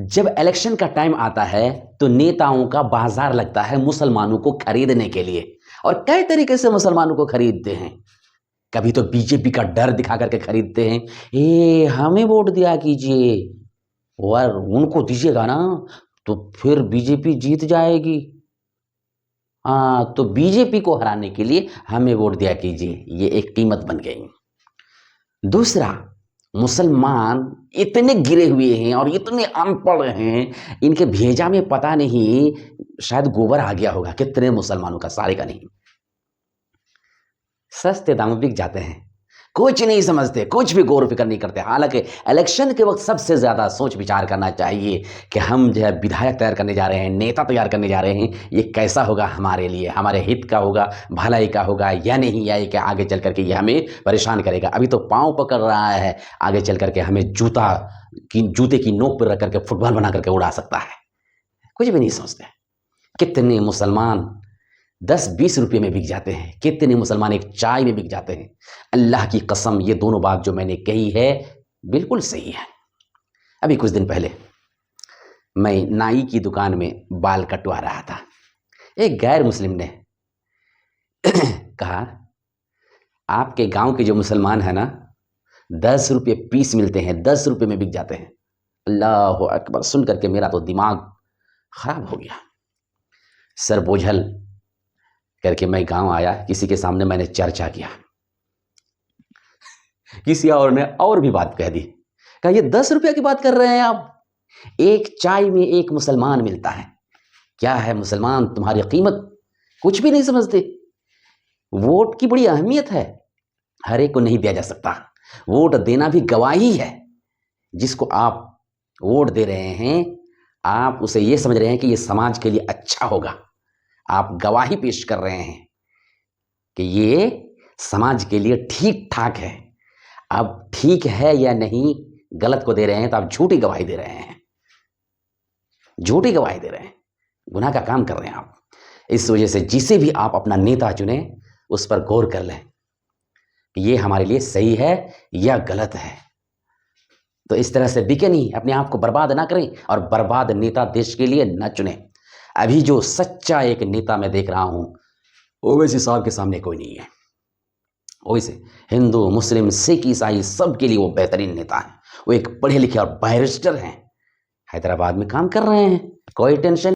जब इलेक्शन का टाइम आता है तो नेताओं का बाजार लगता है मुसलमानों को खरीदने के लिए। और कई तरीके से मुसलमानों को खरीदते हैं। कभी तो बीजेपी का डर दिखा करके खरीदते हैं, ए हमें वोट दिया कीजिए और उनको दीजिएगा ना तो फिर बीजेपी जीत जाएगी। हाँ, तो बीजेपी को हराने के लिए हमें वोट दिया कीजिए, ये एक कीमत बन गई। दूसरा, मुसलमान इतने गिरे हुए हैं और इतने अनपढ़ हैं, इनके भेजा में पता नहीं शायद गोबर आ गया होगा, कितने मुसलमानों का, सारे का नहीं। सस्ते दामों बिक जाते हैं, कुछ नहीं समझते, कुछ भी गौर फिक्र नहीं करते। हालांकि इलेक्शन के वक्त सबसे ज्यादा सोच विचार करना चाहिए कि हम जो है विधायक तैयार करने जा रहे हैं, नेता तैयार करने जा रहे हैं, ये कैसा होगा हमारे लिए, हमारे हित का होगा, भलाई का होगा या नहीं, या कि आगे चल करके ये हमें परेशान करेगा। अभी तो पाँव पकड़ रहा है, आगे चल करके हमें जूते की नोक पर रख करके फुटबॉल बना करके उड़ा सकता है। कुछ भी नहीं सोचते। कितने मुसलमान 10-20 रुपये में बिक जाते हैं, कितने मुसलमान एक चाय में बिक जाते हैं। अल्लाह की कसम, ये दोनों बात जो मैंने कही है बिल्कुल सही है। अभी कुछ दिन पहले मैं नाई की दुकान में बाल कटवा रहा था। एक गैर मुस्लिम ने कहा, आपके गांव के जो मुसलमान है ना, 10 रुपये पीस मिलते हैं, 10 रुपये में बिक जाते हैं। अल्लाह अकबर, सुन करके मेरा तो दिमाग खराब हो गया। सर बोझल करके मैं गांव आया, किसी के सामने मैंने चर्चा किया, किसी और ने और भी बात कह दी। कहा, ये 10 रुपये की बात कर रहे हैं आप, एक चाय में एक मुसलमान मिलता है। क्या है मुसलमान, तुम्हारी कीमत कुछ भी नहीं समझते। वोट की बड़ी अहमियत है, हर एक को नहीं दिया जा सकता। वोट देना भी गवाही है। जिसको आप वोट दे रहे हैं, आप उसे ये समझ रहे हैं कि ये समाज के लिए अच्छा होगा। आप गवाही पेश कर रहे हैं कि ये समाज के लिए ठीक ठाक है। अब ठीक है या नहीं, गलत को दे रहे हैं तो आप झूठी गवाही दे रहे हैं, झूठी गवाही दे रहे हैं, गुनाह का काम कर रहे हैं आप। इस वजह से जिसे भी आप अपना नेता चुने, उस पर गौर कर लें कि ये हमारे लिए सही है या गलत है। तो इस तरह से बिके नहीं, अपने आप को बर्बाद ना करें और बर्बाद नेता देश के लिए न चुने। अभी जो सच्चा एक नेता मैं देख रहा हूं, ओवैसी साहब के सामने कोई नहीं है। ओवैसी हिंदू, मुस्लिम, सिख, ईसाई सबके लिए वो बेहतरीन नेता है। वो एक पढ़े लिखे और बैरिस्टर हैं, हैदराबाद में काम कर रहे हैं, कोई टेंशन